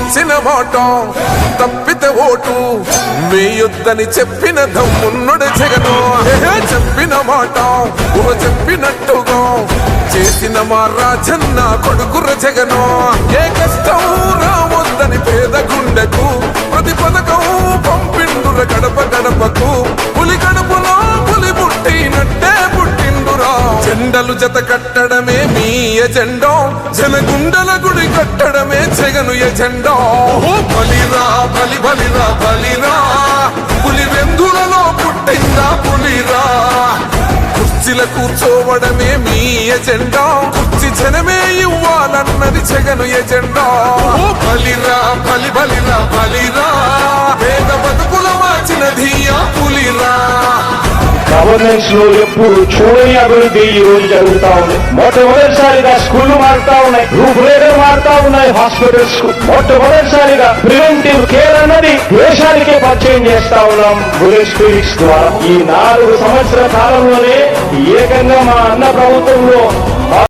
ఇచ్చిన మాట తప్పితే ఓటు వేయొద్దని చెప్పిన దమ్మున్నడు జగను. చెప్పిన మాట చెప్పినట్టుగా చేసిన మా రాజన్న కొడుకుర జగను. ఏ కష్టం రావద్దని పేద గుండెకు ప్రతి పథకం పంపిండుర గడప గడపకు. పులి గడపలో పులి పుట్టినట్టే పుట్టిండురా. జెండలు జత కట్టడమే మీ ఎజెండా, జనగుండల గుడి కట్టడమే జగను ఎజెండా. బలిరా బలి బలిరా బలిరా, పులి వెందులలో పుట్టిందా పులిరా. కుర్చీల కూర్చోవడమే మీ ఎజెండా, కుర్చీ జనమే ఇవ్వాలన్నది జగను ఎజెండా. బలిరా బలి బలిరా బలిరా, పేద బతుకుల మార్చినది ఆ పులిరా. గవర్నెన్స్ లో ఎప్పుడు చూడని అభివృద్ధి ఈ రోజు జరుగుతా ఉంది. మొట్టమొదటిసారిగా స్కూళ్లు మారుతా ఉన్నాయి, రూపురేఖలు మారుతా ఉన్నాయి. హాస్పిటల్స్ కు మొట్టమొదటిసారిగా ప్రివెంటివ్ కేర్ అన్నది దేశానికే పరిచయం చేస్తా ఉన్నాం బుల్లెట్ క్లినిక్స్ ద్వారా. ఈ 4 సంవత్సరాల కాలంలోనే ఏకంగా మా అన్న ప్రభుత్వంలో